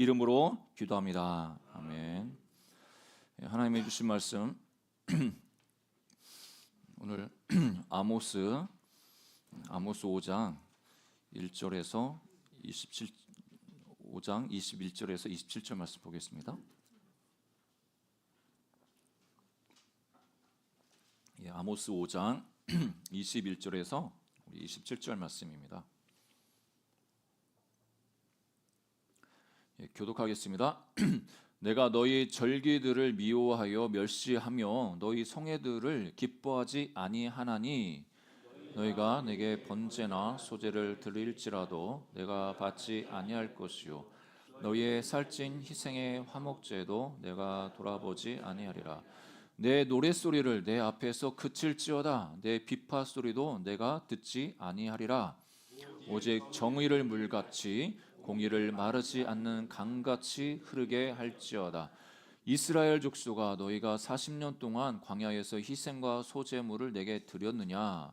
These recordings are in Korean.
이름으로 기도합니다. 아멘. 하나님의 주신 말씀 오늘 아모스 5장 1절에서 5장 21절에서 27절 말씀 보겠습니다. 아모스 5장 21절에서 27절 말씀입니다. 교독하겠습니다. 내가 너희 절기들을 미워하여 멸시하며 너희 성회들을 기뻐하지 아니하나니 너희가 내게 번제나 소제를 드릴지라도 내가 받지 아니할 것이요 너희의 살찐 희생의 화목제도 내가 돌아보지 아니하리라. 내 노랫소리를 내 앞에서 그칠지어다 내 비파 소리도 내가 듣지 아니하리라. 오직 정의를 물같이 공의를 마르지 않는 강같이 흐르게 할지어다. 이스라엘 족속아, 너희가 40년 동안 광야에서 희생과 소제물을 내게 드렸느냐?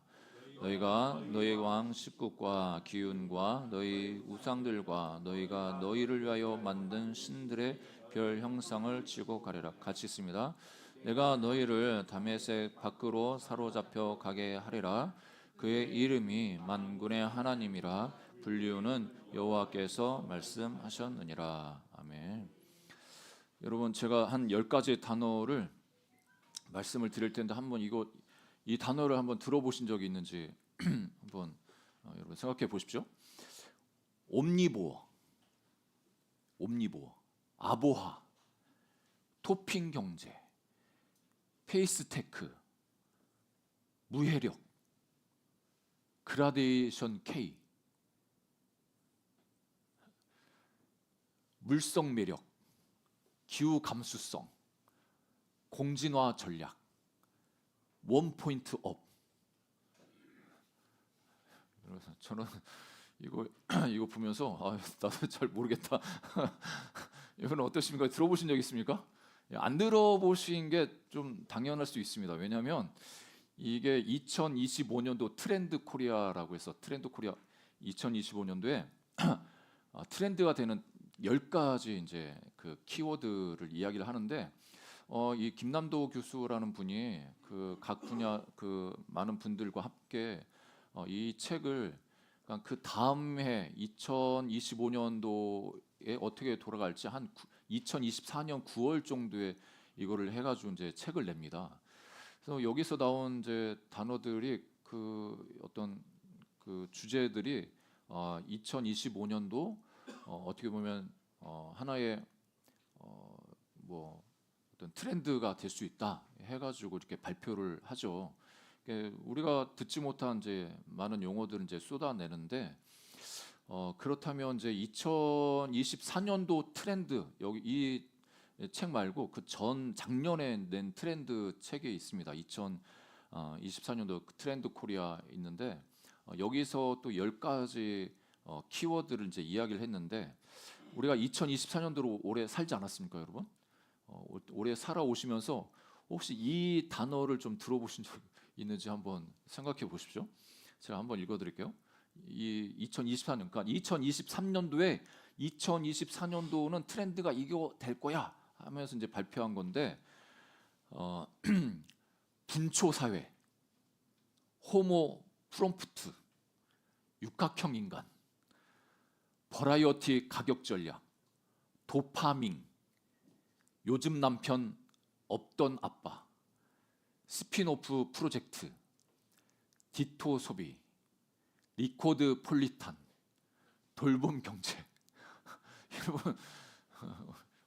너희가 너희 왕 십국과 기운과 너희 우상들과 너희가 너희를 위하여 만든 신들의 별 형상을 지고 가리라. 같이 있습니다. 내가 너희를 다메섹 밖으로 사로잡혀 가게 하리라. 그의 이름이 만군의 하나님이라 불리우는 여호와께서 말씀하셨느니라. 아멘. 여러분, 제가 한 10가지 단어를 말씀을 드릴 텐데 한번 이 단어를 한번 들어보신 적이 있는지 한번 여러분 생각해 보십시오. 옴니보어, 아보하, 토핑 경제, 페이스테크, 무해력, 그라데이션 K, 물성 매력, 기후 감수성, 공진화 전략, 원포인트 업. 저는 이거 보면서 나도 잘 모르겠다. 여러분 어떠십니까? 들어보신 적 있습니까? 안 들어보신 게 좀 당연할 수 있습니다. 왜냐하면 이게 2025년도 트렌드 코리아라고 해서 트렌드 코리아 2025년도에 트렌드가 되는 10가지 이제 그 키워드를 이야기를 하는데 이 김남도 교수라는 분이 그 각 분야 그 많은 분들과 함께 이 책을 그 다음 해 2025년도에 어떻게 돌아갈지 한 2024년 9월 정도에 이거를 해가지고 이제 책을 냅니다. 그래서 여기서 나온 이제 단어들이 그 어떤 그 주제들이 2025년도 어떻게 보면 하나의 뭐 어떤 트렌드가 될 수 있다 해가지고 이렇게 발표를 하죠. 우리가 듣지 못한 이제 많은 용어들을 이제 쏟아내는데 그렇다면 이제 2024년도 트렌드 여기 이 책 말고 그 작년에 낸 트렌드 책이 있습니다. 2024년도 트렌드 코리아 있는데 여기서 또 10가지 키워드를 이제 이야기를 했는데 우리가 2024년도로 올해 살지 않았습니까, 여러분? 올해 살아오시면서 혹시 이 단어를 좀 들어보신 적 있는지 한번 생각해 보십시오. 제가 한번 읽어드릴게요. 이 2024년, 그러니까 2023년도에 2024년도는 트렌드가 이거 될 거야 하면서 이제 발표한 건데 분초 사회, 호모 프롬프트, 육각형 인간, 버라이어티 가격 전략, 도파밍, 요즘 남편 없던 아빠, 스핀오프 프로젝트, 디토 소비, 리코드 폴리탄, 돌봄 경제. 여러분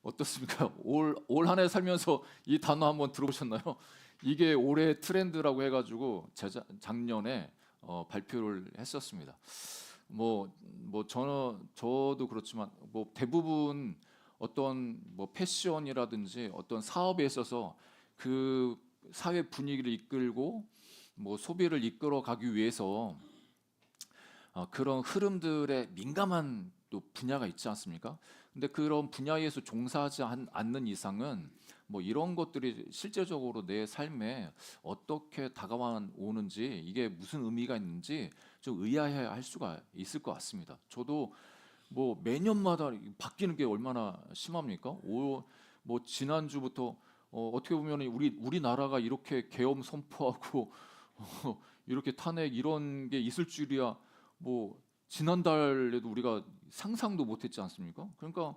어떻습니까? 올 한 해 살면서 이 단어 한번 들어보셨나요? 이게 올해 트렌드라고 해가지고 작년에 발표를 했었습니다. 저도 그렇지만 뭐 대부분 어떤 뭐 패션이라든지 어떤 사업에 있어서 그 사회 분위기를 이끌고 뭐 소비를 이끌어 가기 위해서 그런 흐름들에 민감한 또 분야가 있지 않습니까? 근데 그런 분야에서 종사하지 않는 이상은 뭐 이런 것들이 실제적으로 내 삶에 어떻게 다가와 오는지 이게 무슨 의미가 있는지 좀 의아해할 수가 있을 것 같습니다. 저도 뭐 매년마다 바뀌는 게 얼마나 심합니까? 뭐 지난주부터 어떻게 보면 우리나라가 이렇게 계엄 선포하고 이렇게 탄핵 이런 게 있을 줄이야 뭐 지난달에도 우리가 상상도 못했지 않습니까? 그러니까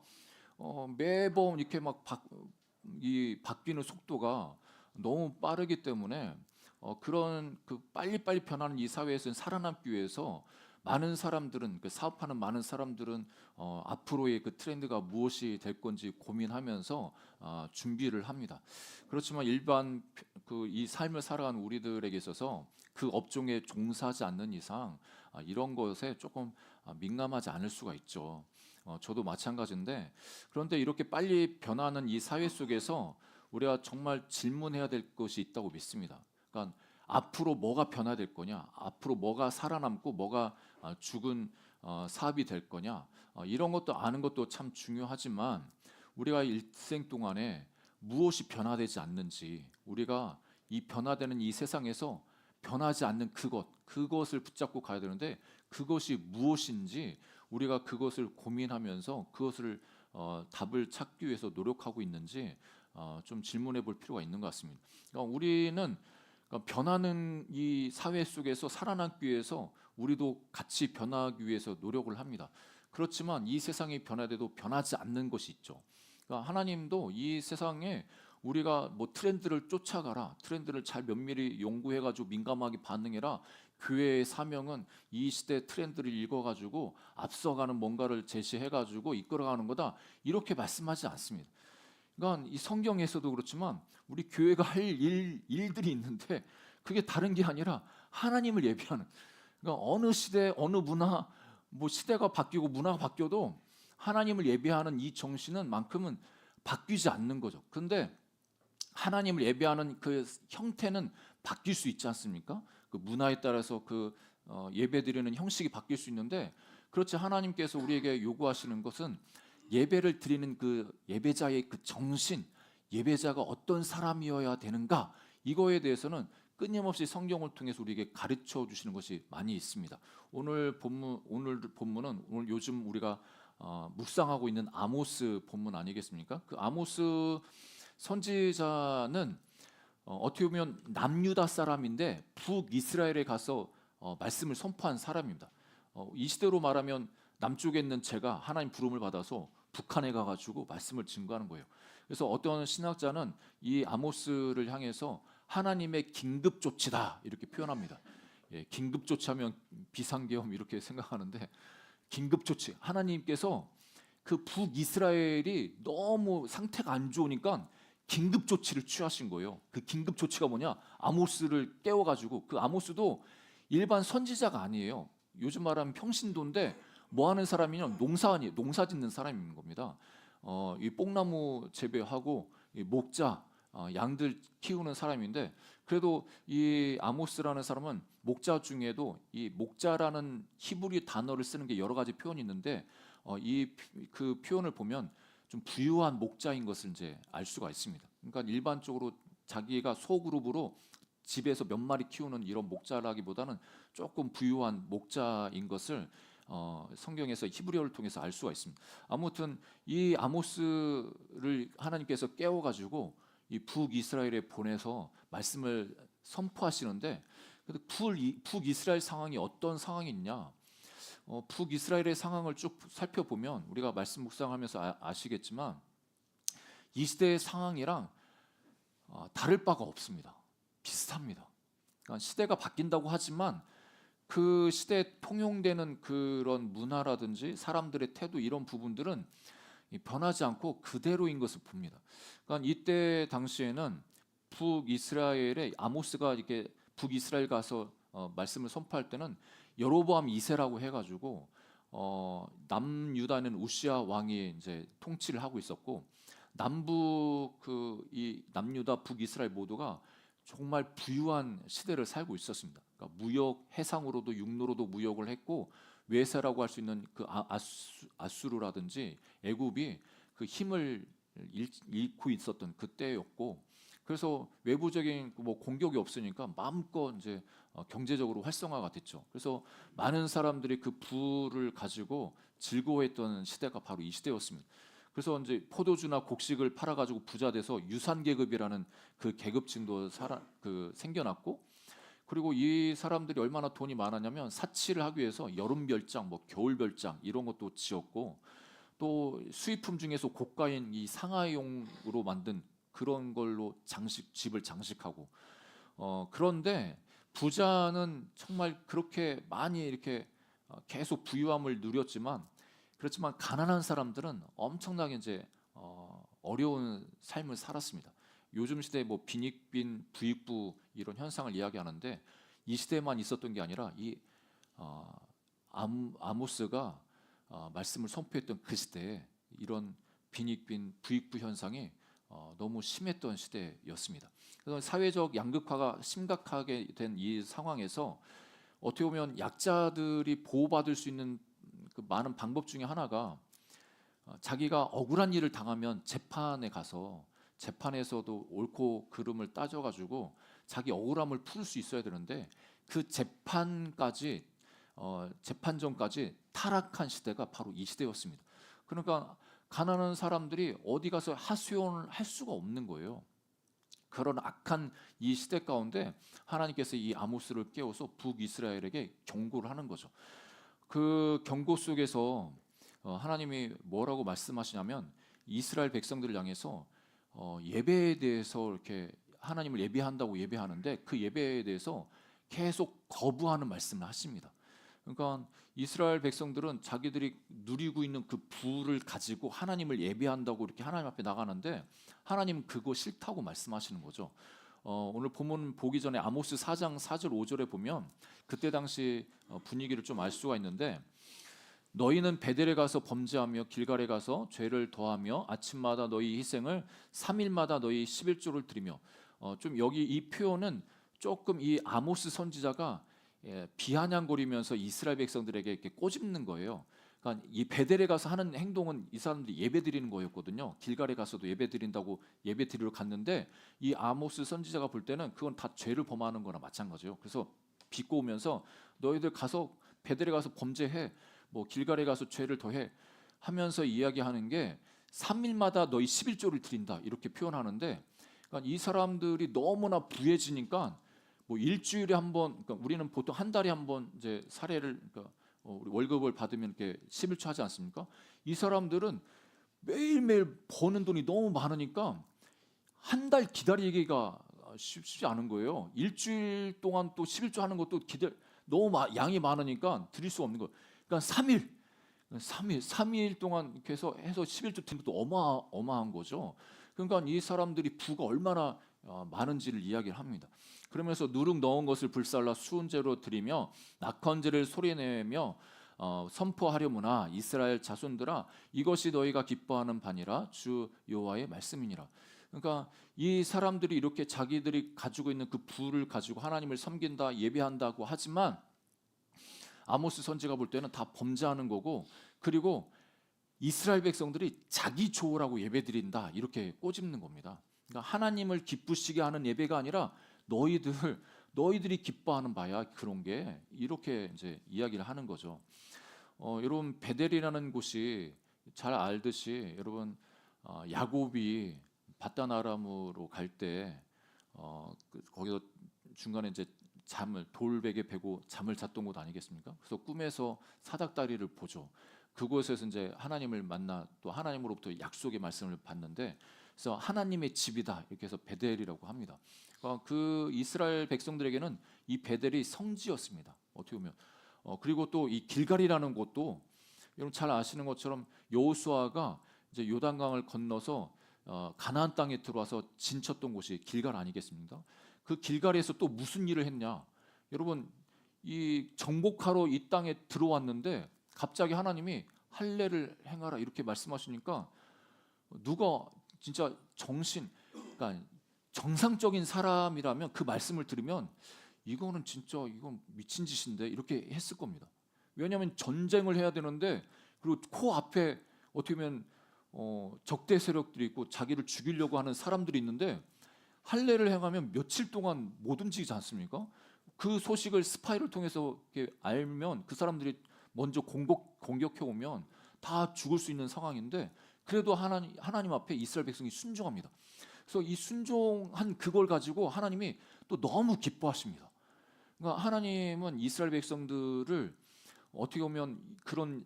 매번 이렇게 이 바뀌는 속도가 너무 빠르기 때문에 그런 그 빨리빨리 변하는 이 사회에서는 살아남기 위해서 많은 사람들은 그 사업하는 많은 사람들은 앞으로의 그 트렌드가 무엇이 될 건지 고민하면서 준비를 합니다. 그렇지만 일반 그 이 삶을 살아가는 우리들에게 있어서 그 업종에 종사하지 않는 이상 이런 것에 조금 민감하지 않을 수가 있죠. 저도 마찬가지인데 그런데 이렇게 빨리 변하는 이 사회 속에서 우리가 정말 질문해야 될 것이 있다고 믿습니다. 그러니까 앞으로 뭐가 변화될 거냐, 앞으로 뭐가 살아남고 뭐가 죽은 사업이 될 거냐, 이런 것도 아는 것도 참 중요하지만 우리가 일생 동안에 무엇이 변화되지 않는지, 우리가 이 변화되는 이 세상에서 변하지 않는 그것을 붙잡고 가야 되는데 그것이 무엇인지 우리가 그것을 고민하면서 그것을 답을 찾기 위해서 노력하고 있는지 좀 질문해 볼 필요가 있는 것 같습니다. 그러니까 우리는 그러니까 변하는 이 사회 속에서 살아남기 위해서 우리도 같이 변하기 위해서 노력을 합니다. 그렇지만 이 세상이 변화돼도 변하지 않는 것이 있죠. 그러니까 하나님도 이 세상에 우리가 뭐 트렌드를 쫓아가라, 트렌드를 잘 면밀히 연구해가지고 민감하게 반응해라. 교회의 사명은 이 시대 트렌드를 읽어가지고 앞서가는 뭔가를 제시해가지고 이끌어가는 거다. 이렇게 말씀하지 않습니다. 그러니까 이 성경에서도 그렇지만 우리 교회가 할 일들이 있는데 그게 다른 게 아니라 하나님을 예배하는. 그러니까 어느 시대, 어느 문화, 뭐 시대가 바뀌고 문화가 바뀌어도 하나님을 예배하는 이 정신은 만큼은 바뀌지 않는 거죠. 그런데 하나님을 예배하는 그 형태는 바뀔 수 있지 않습니까? 그 문화에 따라서 그 예배드리는 형식이 바뀔 수 있는데 그렇지 하나님께서 우리에게 요구하시는 것은 예배를 드리는 그 예배자의 그 정신, 예배자가 어떤 사람이어야 되는가 이거에 대해서는 끊임없이 성경을 통해서 우리에게 가르쳐 주시는 것이 많이 있습니다. 오늘 본문은 오늘 요즘 우리가 묵상하고 있는 아모스 본문 아니겠습니까? 그 아모스 선지자는 어떻게 보면 남유다 사람인데 북이스라엘에 가서 말씀을 선포한 사람입니다. 이 시대로 말하면 남쪽에 있는 제가 하나님 부름을 받아서 북한에 가가지고 말씀을 증거하는 거예요. 그래서 어떤 신학자는 이 아모스를 향해서 하나님의 긴급 조치다 이렇게 표현합니다. 예, 긴급 조치하면 비상계엄 이렇게 생각하는데 긴급 조치 하나님께서 그 북이스라엘이 너무 상태가 안 좋으니까 긴급 조치를 취하신 거예요. 그 긴급 조치가 뭐냐? 아모스를 깨워가지고 그 아모스도 일반 선지자가 아니에요. 요즘 말하면 평신도인데 뭐 하는 사람이냐? 농사 짓는 사람인 겁니다. 이 뽕나무 재배하고 이 목자, 양들 키우는 사람인데 그래도 이 아모스라는 사람은 목자 중에도 이 목자라는 히브리 단어를 쓰는 게 여러 가지 표현이 있는데 이 그 표현을 보면 좀 부유한 목자인 것을 이제 알 수가 있습니다. 그러니까 일반적으로 자기가 소그룹으로 집에서 몇 마리 키우는 이런 목자라기보다는 조금 부유한 목자인 것을 성경에서 히브리어를 통해서 알 수가 있습니다. 아무튼 이 아모스를 하나님께서 깨워가지고 이 북이스라엘에 보내서 말씀을 선포하시는데 북이스라엘 상황이 어떤 상황이 있냐? 북이스라엘의 상황을 쭉 살펴보면 우리가 말씀 묵상하면서 아시겠지만 이 시대의 상황이랑 다를 바가 없습니다. 비슷합니다. 그러니까 시대가 바뀐다고 하지만 그 시대에 통용되는 그런 문화라든지 사람들의 태도 이런 부분들은 변하지 않고 그대로인 것을 봅니다. 그러니까 이때 당시에는 북이스라엘의 아모스가 이렇게 북이스라엘 가서 말씀을 선포할 때는 여로보암 2세라고 해가지고 남유다는 우시아 왕이 이제 통치를 하고 있었고 남부 이 남유다 북이스라엘 모두가 정말 부유한 시대를 살고 있었습니다. 그러니까 무역 해상으로도 육로로도 무역을 했고 외세라고 할 수 있는 그 아수르라든지 애굽이 그 힘을 잃고 있었던 그때였고 그래서 외부적인 뭐 공격이 없으니까 마음껏 이제 경제적으로 활성화가 됐죠. 그래서 많은 사람들이 그 부를 가지고 즐거워했던 시대가 바로 이 시대였습니다. 그래서 이제 포도주나 곡식을 팔아가지고 부자 돼서 유산계급이라는 그 계급층도 생겨났고, 그리고 이 사람들이 얼마나 돈이 많았냐면 사치를 하기 위해서 여름 별장, 뭐 겨울 별장 이런 것도 지었고, 또 수입품 중에서 고가인 이 상하용으로 만든 그런 걸로 집을 장식하고, 그런데 부자는 정말 그렇게 많이 이렇게 계속 부유함을 누렸지만, 그렇지만 가난한 사람들은 엄청나게 이제 어려운 삶을 살았습니다. 요즘 시대에 뭐 빈익빈 부익부 이런 현상을 이야기하는데, 이 시대에만 있었던 게 아니라 이 어, 아모스가 말씀을 선포했던 그 시대에 이런 빈익빈 부익부 현상이 너무 심했던 시대였습니다. 그래서 사회적 양극화가 심각하게 된 이 상황에서 어떻게 보면 약자들이 보호받을 수 있는 그 많은 방법 중에 하나가, 자기가 억울한 일을 당하면 재판에 가서 재판에서도 옳고 그름을 따져가지고 자기 억울함을 풀 수 있어야 되는데, 그 재판 전까지 타락한 시대가 바로 이 시대였습니다. 그러니까 가난한 사람들이 어디 가서 하소연을 할 수가 없는 거예요. 그런 악한 이 시대 가운데 하나님께서 이 아모스를 깨워서 북이스라엘에게 경고를 하는 거죠. 그 경고 속에서 하나님이 뭐라고 말씀하시냐면, 이스라엘 백성들을 향해서 예배에 대해서 이렇게 하나님을 예배한다고 예배하는데 그 예배에 대해서 계속 거부하는 말씀을 하십니다. 그러니까 이스라엘 백성들은 자기들이 누리고 있는 그 부를 가지고 하나님을 예배한다고 이렇게 하나님 앞에 나가는데, 하나님 그거 싫다고 말씀하시는 거죠. 오늘 본문 보기 전에 아모스 4장 4절 5절에 보면 그때 당시 분위기를 좀 알 수가 있는데, 너희는 베델에 가서 범죄하며 길갈에 가서 죄를 더하며 아침마다 너희 희생을 3일마다 너희 11조를 드리며, 좀 여기 이 표현은 조금 이 아모스 선지자가 비아냥거리면서 이스라엘 백성들에게 이렇게 꼬집는 거예요. 그러니까 이 베델에 가서 하는 행동은 이 사람들이 예배 드리는 거였거든요. 길갈에 가서도 예배 드린다고 예배 드리러 갔는데, 이 아모스 선지자가 볼 때는 그건 다 죄를 범하는 거나 마찬가지예요. 그래서 비꼬으면서 너희들 가서 베델에 가서 범죄해, 뭐 길갈에 가서 죄를 더해 하면서 이야기하는 게 3일마다 너희 11조를 드린다 이렇게 표현하는데, 그러니까 이 사람들이 너무나 부해지니까 뭐 일주일에 한 번, 그러니까 우리는 보통 한 달에 한 번 이제 사례를, 그러니까 우리 월급을 받으면 이렇게 11조 하지 않습니까? 이 사람들은 매일매일 버는 돈이 너무 많으니까 한 달 기다리기가 쉽지 않은 거예요. 일주일 동안 또 11조 하는 것도 너무 양이 많으니까 드릴 수 없는 거예요. 그러니까 3일 동안 이렇게 해서 11조 드는 것도 어마어마한 거죠. 그러니까 이 사람들이 부가 얼마나 많은지를 이야기를 합니다. 그러면서 누룩 넣은 것을 불살라 수은제로 드리며 낙헌제를 소리내며 선포하려무나 이스라엘 자손들아, 이것이 너희가 기뻐하는 바니라 주 여호와의 말씀이니라. 그러니까 이 사람들이 이렇게 자기들이 가지고 있는 그 부를 가지고 하나님을 섬긴다 예배한다고 하지만, 아모스 선지가 볼 때는 다 범죄하는 거고, 그리고 이스라엘 백성들이 자기 좋으라고 예배드린다 이렇게 꼬집는 겁니다. 그러니까 하나님을 기쁘시게 하는 예배가 아니라 너희들이 기뻐하는 바야 그런 게, 이렇게 이제 이야기를 하는 거죠. 여러분 베델이라는 곳이 잘 알듯이, 여러분 야곱이 바단 아람으로 갈 때 거기서 중간에 이제 돌베개 베고 잠을 잤던 곳 아니겠습니까? 그래서 꿈에서 사닥다리를 보죠. 그곳에서 이제 하나님을 만나 또 하나님으로부터 약속의 말씀을 받는데, 그래서 하나님의 집이다 이렇게 해서 베델이라고 합니다. 그 이스라엘 백성들에게는 이 베델이 성지였습니다. 어떻게 보면 그리고 또 이 길갈이라는 곳도 여러분 잘 아시는 것처럼 여호수아가 이제 요단강을 건너서 가나안 땅에 들어와서 진쳤던 곳이 길갈 아니겠습니까? 그 길갈에서 또 무슨 일을 했냐? 여러분 이 정복하러 이 땅에 들어왔는데 갑자기 하나님이 할례를 행하라 이렇게 말씀하시니까, 누가 진짜 그러니까 정상적인 사람이라면 그 말씀을 들으면 이거는 진짜 이건 미친 짓인데 이렇게 했을 겁니다. 왜냐하면 전쟁을 해야 되는데, 그리고 코앞에 어떻게 보면 적대 세력들이 있고 자기를 죽이려고 하는 사람들이 있는데, 할례를 행하면 며칠 동안 못 움직이지 않습니까? 그 소식을 스파이를 통해서 이렇게 알면 그 사람들이 먼저 공격해 오면 다 죽을 수 있는 상황인데 그래도 하나님 앞에 이스라엘 백성이 순종합니다. 그래서 이 순종한 그걸 가지고 하나님이 또 너무 기뻐하십니다. 그러니까 하나님은 이스라엘 백성들을 어떻게 보면 그런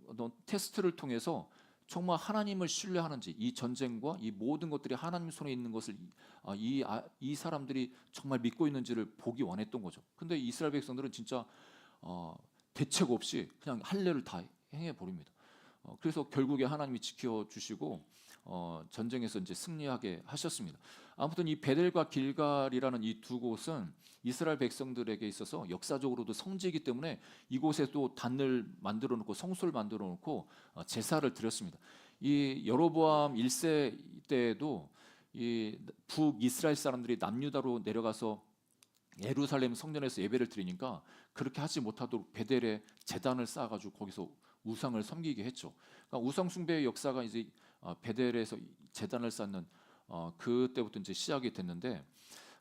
어떤 테스트를 통해서 정말 하나님을 신뢰하는지, 이 전쟁과 이 모든 것들이 하나님 손에 있는 것을 이 사람들이 정말 믿고 있는지를 보기 원했던 거죠. 근데 이스라엘 백성들은 진짜 대책 없이 그냥 할례를 다 행해 버립니다. 그래서 결국에 하나님이 지켜주시고 전쟁에서 이제 승리하게 하셨습니다. 아무튼 이 베델과 길갈이라는 이 두 곳은 이스라엘 백성들에게 있어서 역사적으로도 성지이기 때문에 이곳에도 단을 만들어 놓고 성소를 만들어 놓고 제사를 드렸습니다. 이 여로보암 1세 때에도 이 북이스라엘 사람들이 남유다로 내려가서 예루살렘 성전에서 예배를 드리니까 그렇게 하지 못하도록 베델에 제단을 쌓아가지고 거기서 우상을 섬기게 했죠. 그러니까 우상 숭배의 역사가 이제 베델에서 제단을 쌓는 그때부터 이제 시작이 됐는데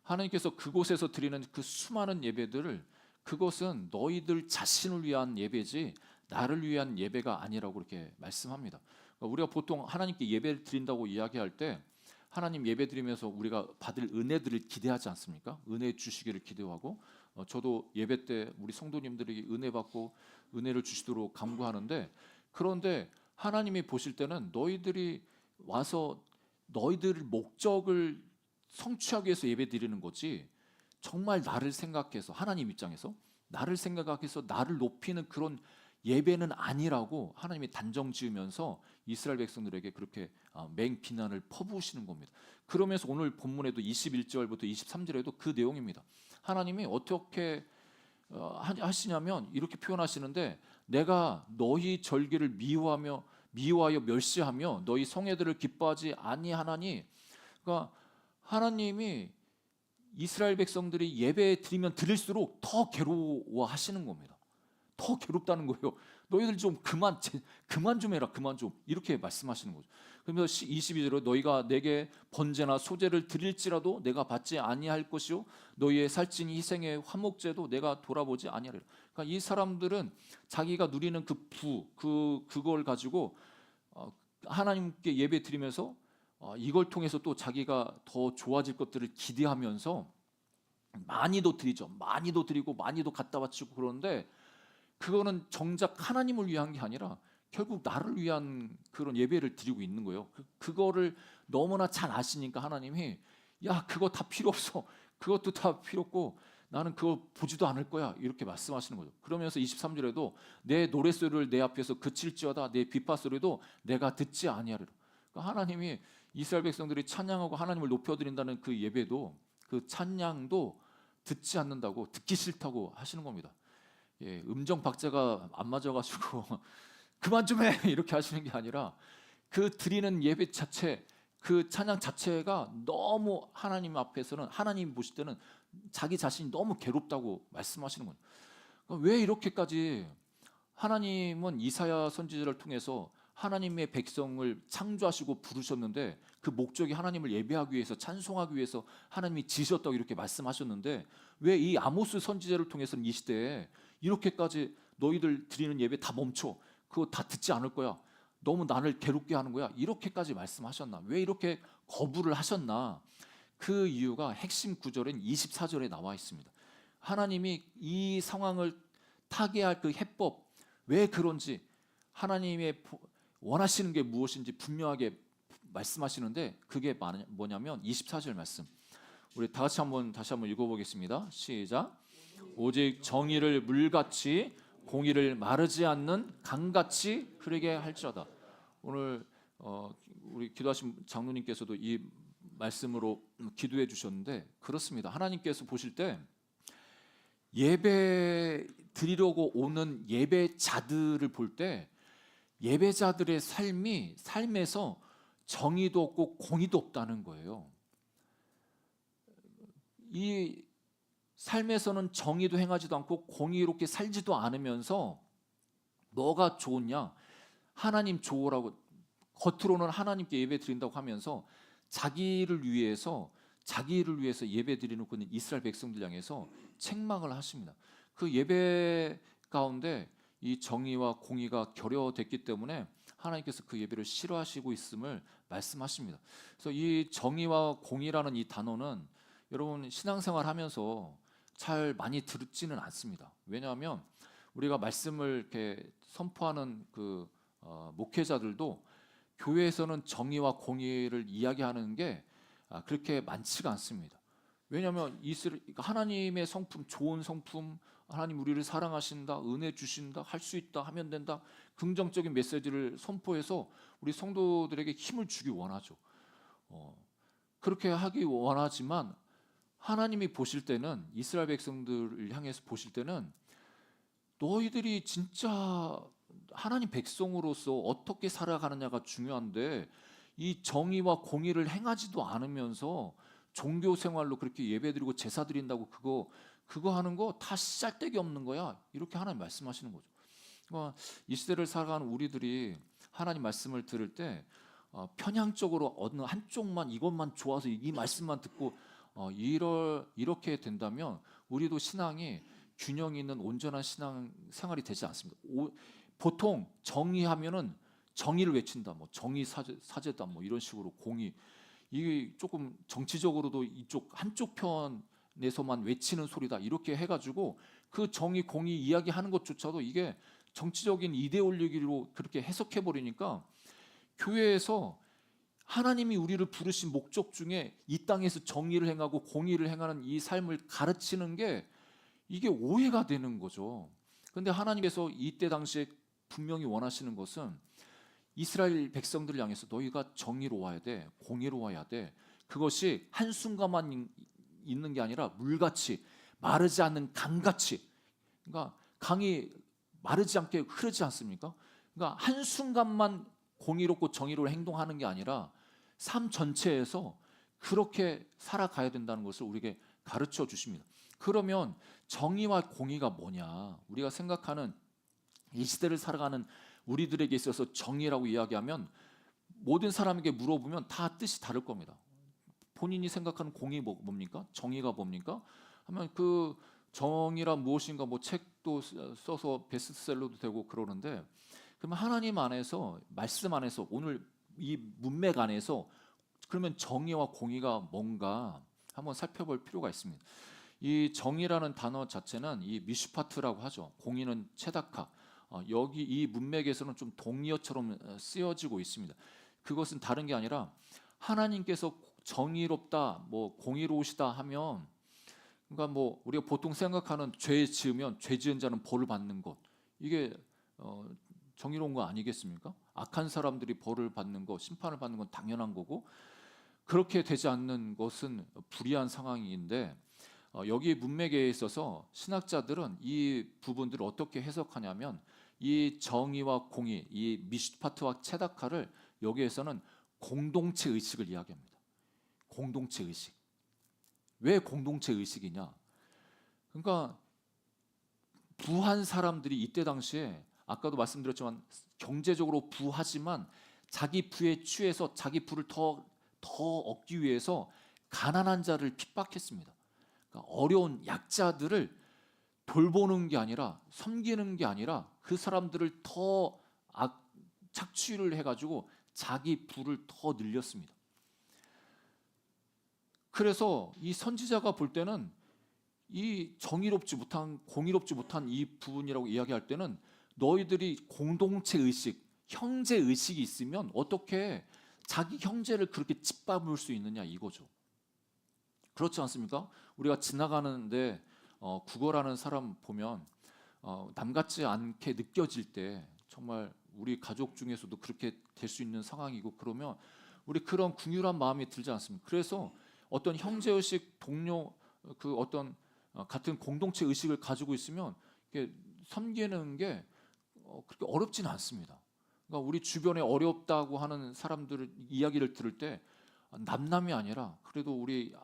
하나님께서 그곳에서 드리는 그 수많은 예배들을 그것은 너희들 자신을 위한 예배지 나를 위한 예배가 아니라고 이렇게 말씀합니다. 그러니까 우리가 보통 하나님께 예배를 드린다고 이야기할 때 하나님 예배 드리면서 우리가 받을 은혜들을 기대하지 않습니까? 은혜 주시기를 기대하고 저도 예배 때 우리 성도님들에게 은혜 받고 은혜를 주시도록 간구하는데 그런데 하나님이 보실 때는 너희들이 와서 너희들 목적을 성취하기 위해서 예배 드리는 거지 정말 나를 생각해서 하나님 입장에서 나를 생각해서 나를 높이는 그런 예배는 아니라고 하나님이 단정 지으면서 이스라엘 백성들에게 그렇게 맹비난을 퍼부으시는 겁니다. 그러면서 오늘 본문에도 21절부터 23절에도 그 내용입니다. 하나님이 어떻게 하시냐면 이렇게 표현하시는데 내가 너희 절기를 미워하여 멸시하며 너희 성회들을 기뻐하지 아니하나니 그러니까 하나님이 이스라엘 백성들이 예배 드리면 드릴수록 더 괴로워하시는 겁니다. 더 괴롭다는 거예요. 너희들 좀 그만 좀 해라. 그만 좀 이렇게 말씀하시는 거죠. 그러면서 22절로 너희가 내게 번제나 소제를 드릴지라도 내가 받지 아니할 것이요 너희의 살찐 희생의 화목제도 내가 돌아보지 아니하리라. 그러니까 이 사람들은 자기가 누리는 그걸 가지고 하나님께 예배 드리면서 이걸 통해서 또 자기가 더 좋아질 것들을 기대하면서 많이도 드리죠. 많이도 드리고 많이도 갖다 바치고 그러는데 그거는 정작 하나님을 위한 게 아니라 결국 나를 위한 그런 예배를 드리고 있는 거예요. 그거를 너무나 잘 아시니까 하나님이 야 그거 다 필요 없어. 그것도 다 필요 없고 나는 그거 보지도 않을 거야. 이렇게 말씀하시는 거죠. 그러면서 23절에도 내 노랫소리를 내 앞에서 그칠지어다 내 비파 소리도 내가 듣지 아니하리라. 그러니까 하나님이 이스라엘 백성들이 찬양하고 하나님을 높여드린다는 그 예배도 그 찬양도 듣지 않는다고 듣기 싫다고 하시는 겁니다. 예, 음정 박자가 안 맞아가지고 그만 좀 해 이렇게 하시는 게 아니라 그 드리는 예배 자체 그 찬양 자체가 너무 하나님 앞에서는 하나님 보실 때는 자기 자신이 너무 괴롭다고 말씀하시는 거예요. 그러니까 왜 이렇게까지 하나님은 이사야 선지자를 통해서 하나님의 백성을 창조하시고 부르셨는데 그 목적이 하나님을 예배하기 위해서 찬송하기 위해서 하나님이 지으셨다고 이렇게 말씀하셨는데 왜 이 아모스 선지자를 통해서는 이 시대에 이렇게까지 너희들 드리는 예배 다 멈춰 그거 다 듣지 않을 거야 너무 나를 괴롭게 하는 거야 이렇게까지 말씀하셨나 왜 이렇게 거부를 하셨나 그 이유가 핵심 구절인 24절에 나와 있습니다. 하나님이 이 상황을 타개할 그 해법 왜 그런지 하나님의 원하시는 게 무엇인지 분명하게 말씀하시는데 그게 뭐냐면 24절 말씀 우리 다시 한번 읽어보겠습니다. 시작. 오직 정의를 물같이 공의를 마르지 않는 강같이 흐르게 할지어다. 오늘 우리 기도하신 장로님께서도 이 말씀으로 기도해 주셨는데 그렇습니다. 하나님께서 보실 때 예배 드리려고 오는 예배자들을 볼 때 예배자들의 삶에서 정의도 없고 공의도 없다는 거예요. 이 삶에서는 정의도 행하지도 않고 공의롭게 살지도 않으면서 뭐가 좋으냐? 하나님 좋으라고 겉으로는 하나님께 예배 드린다고 하면서 자기를 위해서 자기를 위해서 예배드리는 그 이스라엘 백성들 향해서 책망을 하십니다. 그 예배 가운데 이 정의와 공의가 결여됐기 때문에 하나님께서 그 예배를 싫어하시고 있음을 말씀하십니다. 그래서 이 정의와 공의라는 이 단어는 여러분 신앙생활 하면서 잘 많이 듣지는 않습니다. 왜냐하면 우리가 말씀을 이렇게 선포하는 그 목회자들도 교회에서는 정의와 공의를 이야기하는 게 그렇게 많지가 않습니다. 왜냐하면 하나님의 성품, 좋은 성품, 하나님 우리를 사랑하신다, 은혜 주신다, 할 수 있다, 하면 된다, 긍정적인 메시지를 선포해서 우리 성도들에게 힘을 주기 원하죠. 그렇게 하기 원하지만 하나님이 보실 때는, 이스라엘 백성들을 향해서 보실 때는 너희들이 진짜 하나님 백성으로서 어떻게 살아가느냐가 중요한데 이 정의와 공의를 행하지도 않으면서 종교 생활로 그렇게 예배드리고 제사 드린다고 그거 하는 거 다 쌀데기 없는 거야. 이렇게 하나님 말씀하시는 거죠. 이 시대를 살아가는 우리들이 하나님 말씀을 들을 때 편향적으로 어느 한쪽만 이것만 좋아서 이 말씀만 듣고 이렇게 된다면 우리도 신앙이 균형 있는 온전한 신앙 생활이 되지 않습니다. 보통 정의하면은 정의를 외친다, 뭐 정의 사제다, 뭐 이런 식으로 공의, 이게 조금 정치적으로도 이쪽 한쪽 편에서만 외치는 소리다 이렇게 해가지고 그 정의 공의 이야기하는 것조차도 이게 정치적인 이데올로기로 그렇게 해석해 버리니까 교회에서 하나님이 우리를 부르신 목적 중에 이 땅에서 정의를 행하고 공의를 행하는 이 삶을 가르치는 게 이게 오해가 되는 거죠. 그런데 하나님께서 이때 당시에 분명히 원하시는 것은 이스라엘 백성들을 향해서 너희가 정의로워야 돼, 공의로워야 돼. 그것이 한순간만 있는 게 아니라 물같이 마르지 않는 강같이, 그러니까 강이 마르지 않게 흐르지 않습니까? 그러니까 한순간만 공의롭고 정의로 행동하는 게 아니라 삶 전체에서 그렇게 살아가야 된다는 것을 우리에게 가르쳐 주십니다. 그러면 정의와 공의가 뭐냐? 우리가 생각하는 이 시대를 살아가는 우리들에게 있어서 정의라고 이야기하면 모든 사람에게 물어보면 다 뜻이 다를 겁니다. 본인이 생각하는 공의 뭡니까? 정의가 뭡니까? 하면 그 정의란 무엇인가 뭐 책도 써서 베스트셀러도 되고 그러는데, 그러면 하나님 안에서, 말씀 안에서, 오늘 이 문맥 안에서 그러면 정의와 공의가 뭔가 한번 살펴볼 필요가 있습니다. 이 정의라는 단어 자체는 이 미슈파트라고 하죠. 공의는 체다카. 여기 이 문맥에서는 좀 동의어처럼 쓰여지고 있습니다. 그것은 다른 게 아니라 하나님께서 정의롭다, 뭐 공의로우시다 하면, 그러니까 뭐 우리가 보통 생각하는 죄 지으면 죄 지은 자는 벌을 받는 것, 이게 정의로운 거 아니겠습니까? 악한 사람들이 벌을 받는 거, 심판을 받는 건 당연한 거고, 그렇게 되지 않는 것은 불의한 상황인데, 여기 문맥에 있어서 신학자들은 이 부분들을 어떻게 해석하냐면 이 정의와 공의, 이 미슈파트와 체다카를 여기에서는 공동체 의식을 이야기합니다. 공동체 의식. 왜 공동체 의식이냐? 그러니까 부한 사람들이 이때 당시에 아까도 말씀드렸지만 경제적으로 부하지만 자기 부에 취해서 자기 부를 더 얻기 위해서 가난한 자를 핍박했습니다. 그러니까 어려운 약자들을 돌보는 게 아니라, 섬기는 게 아니라 그 사람들을 더 착취를 해가지고 자기 부를 더 늘렸습니다. 그래서 이 선지자가 볼 때는 이 정의롭지 못한, 공의롭지 못한 이 부분이라고 이야기할 때는 너희들이 공동체 의식, 형제 의식이 있으면 어떻게 자기 형제를 그렇게 짓밟을 수 있느냐 이거죠. 그렇지 않습니까? 우리가 지나가는데 구걸하는 사람 보면 남같지 않게 느껴질 때 정말 우리 가족 중에서도 그렇게 될 수 있는 상황이고, 그러면 우리 그런 긍휼한 마음이 들지 않습니까? 그래서 어떤 형제의식, 동료, 그 어떤 같은 공동체 의식을 가지고 있으면 이게 섬기는 게 그렇게 어렵지는 않습니다. 그러니까 우리 주변에 어렵다고 하는 사람들 이야기를 들을 때 남남이 아니라 그래도 우리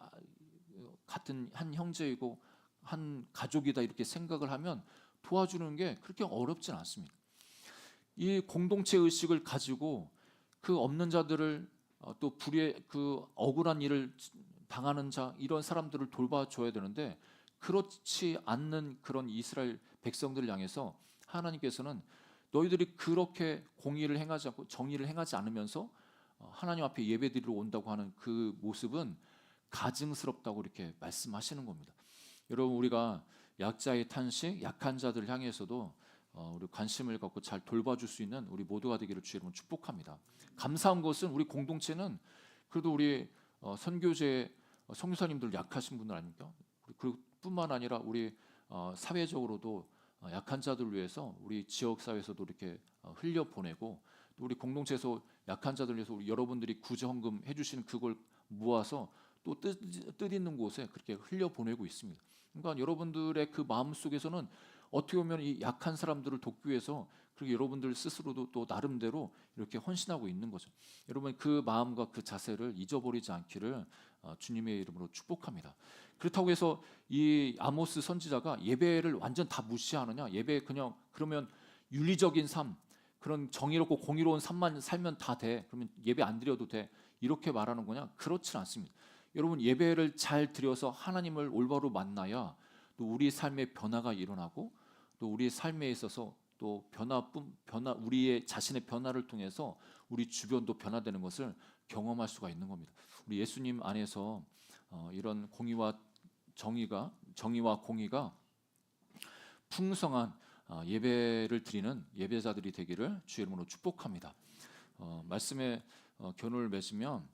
같은 한 형제이고 한 가족이다 이렇게 생각을 하면 도와주는 게 그렇게 어렵진 않습니다. 이 공동체 의식을 가지고 그 없는 자들을 또 불의의 그 억울한 일을 당하는 자 이런 사람들을 돌봐줘야 되는데 그렇지 않는 그런 이스라엘 백성들을 향해서 하나님께서는 너희들이 그렇게 공의를 행하지 않고 정의를 행하지 않으면서 하나님 앞에 예배드리러 온다고 하는 그 모습은 가증스럽다고 이렇게 말씀하시는 겁니다. 여러분 우리가 약자의 탄식, 약한 자들을 향해서도 우리 관심을 갖고 잘 돌봐줄 수 있는 우리 모두가 되기를 주의 이름으로 축복합니다. 감사한 것은 우리 공동체는 그래도 우리 선교제 선교사님들 약하신 분들 아닙니까? 그뿐만 아니라 우리 사회적으로도 약한 자들을 위해서 우리 지역 사회에서도 이렇게 흘려 보내고 또 우리 공동체에서 약한 자들을 위해서 우리 여러분들이 구제헌금 해주시는 그걸 모아서 또 뜻 있는 곳에 그렇게 흘려 보내고 있습니다. 그러니까 여러분들의 그 마음 속에서는 어떻게 보면 이 약한 사람들을 돕기 위해서 그렇게 여러분들 스스로도 또 나름대로 이렇게 헌신하고 있는 거죠. 여러분 그 마음과 그 자세를 잊어버리지 않기를 주님의 이름으로 축복합니다. 그렇다고 해서 이 아모스 선지자가 예배를 완전 다 무시하느냐? 예배 그냥 그러면 윤리적인 삶, 그런 정의롭고 공의로운 삶만 살면 다 돼. 그러면 예배 안 드려도 돼. 이렇게 말하는 거냐? 그렇진 않습니다. 여러분 예배를 잘 드려서 하나님을 올바로 만나야 또 우리 삶의 변화가 일어나고 또 우리 삶에 있어서 또 변화 우리의 자신의 변화를 통해서 우리 주변도 변화되는 것을 경험할 수가 있는 겁니다. 우리 예수님 안에서 이런 정의와 공의가 풍성한 예배를 드리는 예배자들이 되기를 주의 이름으로 축복합니다. 말씀에 견을 맺으면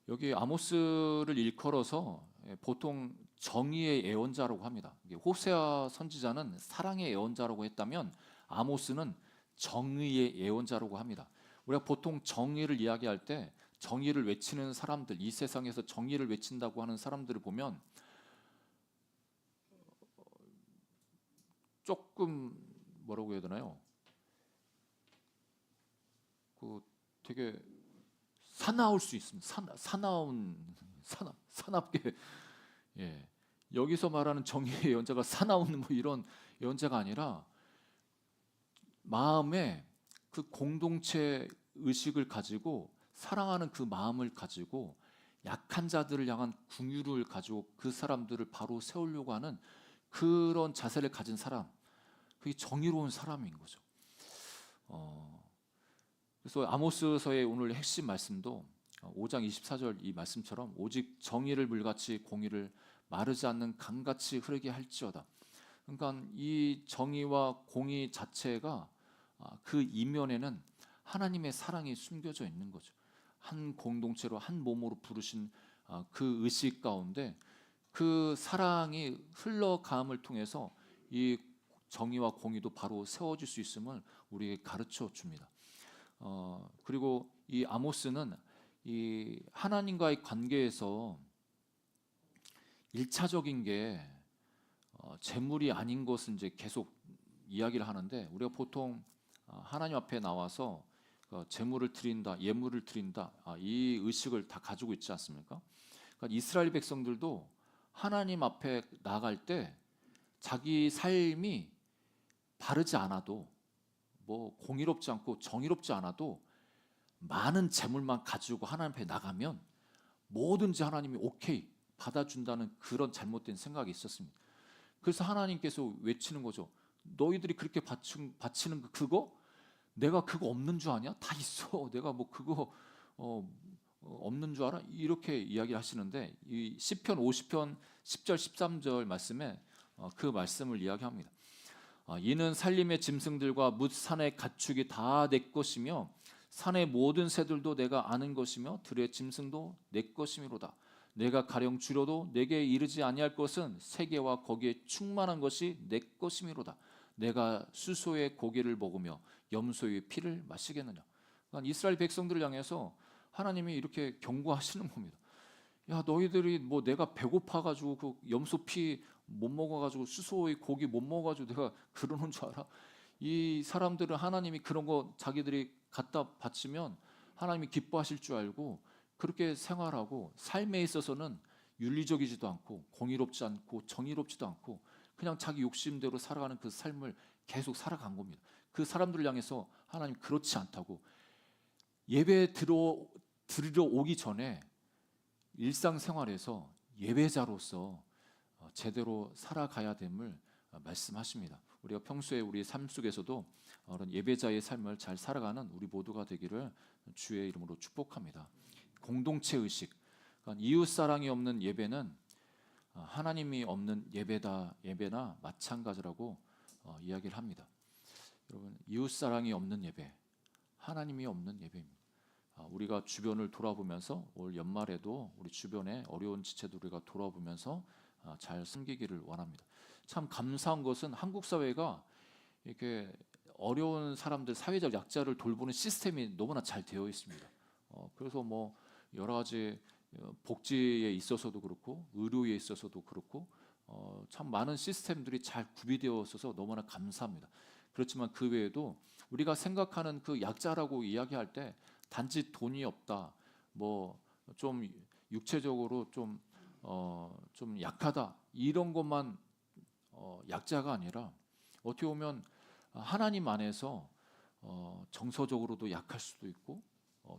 여기 아모스를 일컬어서 보통 정의의 예언자라고 합니다. 호세아 선지자는 사랑의 예언자라고 했다면 아모스는 정의의 예언자라고 합니다. 우리가 보통 정의를 이야기할 때 정의를 외치는 사람들, 이 세상에서 정의를 외친다고 하는 사람들을 보면 조금 뭐라고 해야 되나요? 그 되게 사나울 수 있습니다. 사납게 여기서 말하는 정의의 예언자가 사나운 뭐 이런 예언자가 아니라 마음에 그 공동체 의식을 가지고 사랑하는 그 마음을 가지고 약한 자들을 향한 긍휼을 가지고 그 사람들을 바로 세우려고 하는 그런 자세를 가진 사람, 그게 정의로운 사람인 거죠. 그래서 아모스서의 오늘 핵심 말씀도 5장 24절 이 말씀처럼 오직 정의를 물같이 공의를 마르지 않는 강같이 흐르게 할지어다. 그러니까 이 정의와 공의 자체가 그 이면에는 하나님의 사랑이 숨겨져 있는 거죠. 한 공동체로 한 몸으로 부르신 그 의식 가운데 그 사랑이 흘러감을 통해서 이 정의와 공의도 바로 세워질 수 있음을 우리에게 가르쳐 줍니다. 그리고 이 아모스는 이 하나님과의 관계에서 일차적인 게 재물이 아닌 것은 이제 계속 이야기를 하는데 우리가 보통 하나님 앞에 나와서 재물을 드린다, 예물을 드린다 이 의식을 다 가지고 있지 않습니까? 그러니까 이스라엘 백성들도 하나님 앞에 나갈 때 자기 삶이 바르지 않아도 뭐 공의롭지 않고 정의롭지 않아도 많은 재물만 가지고 하나님 앞에 나가면 뭐든지 하나님이 오케이 받아준다는 그런 잘못된 생각이 있었습니다. 그래서 하나님께서 외치는 거죠. 너희들이 그렇게 바치는 그거 내가 그거 없는 줄 아냐? 다 있어. 내가 뭐 그거 없는 줄 알아? 이렇게 이야기하시는데 이 시편 50편 10절 13절 말씀에 그 말씀을 이야기합니다. 이는 산림의 짐승들과 뭇 산의 가축이 다 내 것이며 산의 모든 새들도 내가 아는 것이며 들의 짐승도 내 것이미로다. 내가 가령 줄여도 내게 이르지 아니할 것은 세계와 거기에 충만한 것이 내 것이미로다. 내가 수소의 고기를 먹으며 염소의 피를 마시겠느냐. 그러니까 이스라엘 백성들을 향해서 하나님이 이렇게 경고하시는 겁니다. 야 너희들이 뭐 내가 배고파가지고 그 염소 피 못 먹어가지고 수소의 고기 못 먹어가지고 내가 그러는 줄 알아? 이 사람들은 하나님이 그런 거 자기들이 갖다 바치면 하나님이 기뻐하실 줄 알고 그렇게 생활하고 삶에 있어서는 윤리적이지도 않고 공의롭지 않고 정의롭지도 않고 그냥 자기 욕심대로 살아가는 그 삶을 계속 살아간 겁니다. 그 사람들을 향해서 하나님 그렇지 않다고 예배 드리러 오기 전에 일상생활에서 예배자로서 제대로 살아가야 됨을 말씀하십니다. 우리가 평소에 우리 삶 속에서도 그런 예배자의 삶을 잘 살아가는 우리 모두가 되기를 주의 이름으로 축복합니다. 공동체 의식, 그러니까 이웃 사랑이 없는 예배는 하나님이 없는 예배나 마찬가지라고 이야기를 합니다. 여러분, 이웃 사랑이 없는 예배, 하나님이 없는 예배입니다. 우리가 주변을 돌아보면서 올 연말에도 우리 주변의 어려운 지체들 우리가 돌아보면서 잘 섬기기를 원합니다. 참 감사한 것은 한국 사회가 이렇게 어려운 사람들, 사회적 약자를 돌보는 시스템이 너무나 잘 되어 있습니다. 그래서 뭐 여러 가지 복지에 있어서도 그렇고 의료에 있어서도 그렇고 참 많은 시스템들이 잘 구비되어 있어서 너무나 감사합니다. 그렇지만 그 외에도 우리가 생각하는 그 약자라고 이야기할 때 단지 돈이 없다, 뭐 좀 육체적으로 좀 약하다 이런 것만 약자가 아니라 어떻게 보면 하나님 안에서 정서적으로도 약할 수도 있고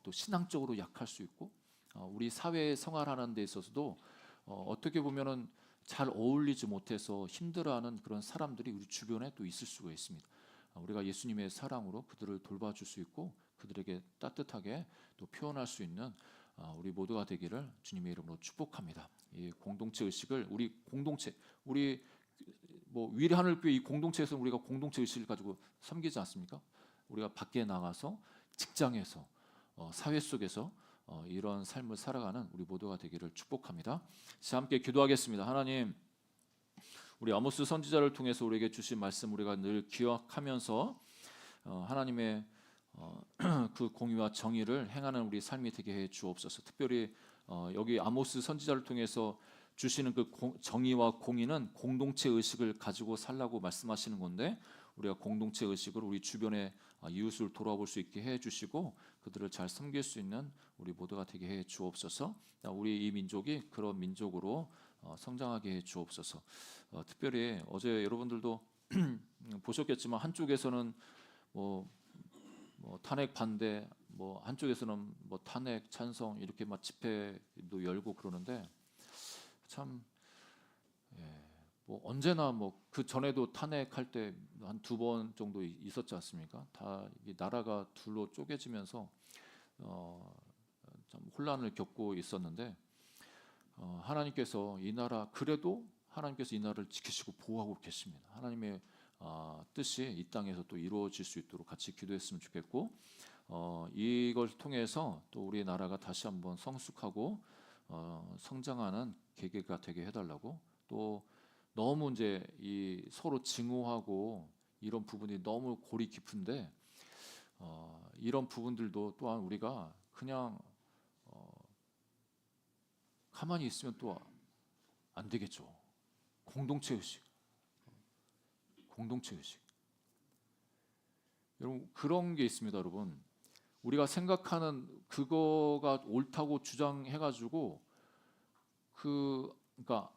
또 신앙적으로 약할 수 있고 우리 사회에 생활하는 데 있어서도 어떻게 보면은 잘 어울리지 못해서 힘들어하는 그런 사람들이 우리 주변에 또 있을 수가 있습니다. 우리가 예수님의 사랑으로 그들을 돌봐줄 수 있고 그들에게 따뜻하게 또 표현할 수 있는 우리 모두가 되기를 주님의 이름으로 축복합니다. 이 공동체 의식을 우리 뭐 위례 하늘교회 이 공동체에서 우리가 공동체 의식을 가지고 섬기지 않습니까? 우리가 밖에 나가서 직장에서 사회 속에서 이런 삶을 살아가는 우리 모두가 되기를 축복합니다. 자, 함께 기도하겠습니다. 하나님, 우리 아모스 선지자를 통해서 우리에게 주신 말씀 우리가 늘 기억하면서 하나님의 그 공의와 정의를 행하는 우리 삶이 되게 해 주옵소서. 특별히 여기 아모스 선지자를 통해서 주시는 그 정의와 공의는 공동체 의식을 가지고 살라고 말씀하시는 건데 우리가 공동체 의식으로 우리 주변의 이웃을 돌아볼 수 있게 해 주시고 그들을 잘 섬길 수 있는 우리 모두가 되게 해 주옵소서. 우리 이 민족이 그런 민족으로 성장하게 해 주옵소서. 특별히 어제 여러분들도 보셨겠지만 한쪽에서는 뭐 탄핵 반대, 뭐 한쪽에서는 뭐 탄핵 찬성 이렇게 막 집회도 열고 그러는데 참 뭐 언제나 뭐 그 전에도 탄핵할 때 한 2번 정도 있었지 않습니까? 다 나라가 둘로 쪼개지면서 참 혼란을 겪고 있었는데 하나님께서 이 나라 그래도 하나님께서 이 나라를 지키시고 보호하고 계십니다. 하나님의 뜻이 이 땅에서 또 이루어질 수 있도록 같이 기도했으면 좋겠고 이걸 통해서 또 우리 나라가 다시 한번 성숙하고 성장하는 계기가 되게 해달라고 또 너무 이제 이 서로 증오하고 이런 부분이 너무 골이 깊은데 이런 부분들도 또한 우리가 그냥 가만히 있으면 또 안 되겠죠. 공동체 의식. 여러분 그런 게 있습니다, 여러분. 우리가 생각하는 그거가 옳다고 주장해가지고 그러니까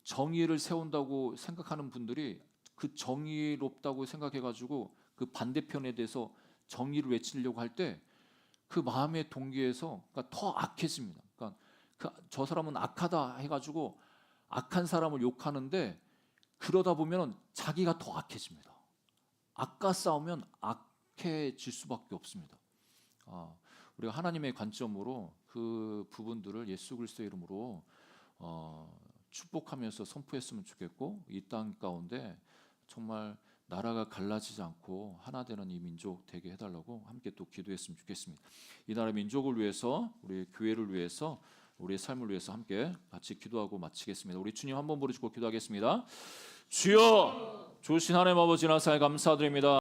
정의를 세운다고 생각하는 분들이 그 정의롭다고 생각해가지고 그 반대편에 대해서 정의를 외치려고 할 때 그 마음의 동기에서 그러니까 더 악해집니다. 그러니까 저 사람은 악하다 해가지고 악한 사람을 욕하는데 그러다 보면 자기가 더 악해집니다. 악과 싸우면 악해질 수밖에 없습니다. 우리가 하나님의 관점으로 그 부분들을 예수 그리스도의 이름으로 축복하면서 선포했으면 좋겠고 이 땅 가운데 정말 나라가 갈라지지 않고 하나 되는 이 민족 되게 해달라고 함께 또 기도했으면 좋겠습니다. 이 나라 민족을 위해서 우리 교회를 위해서 우리의 삶을 위해서 함께 같이 기도하고 마치겠습니다. 우리 주님 한번 부르시고 기도하겠습니다. 주여, 좋으신 하나님 아버지 나사에 감사드립니다.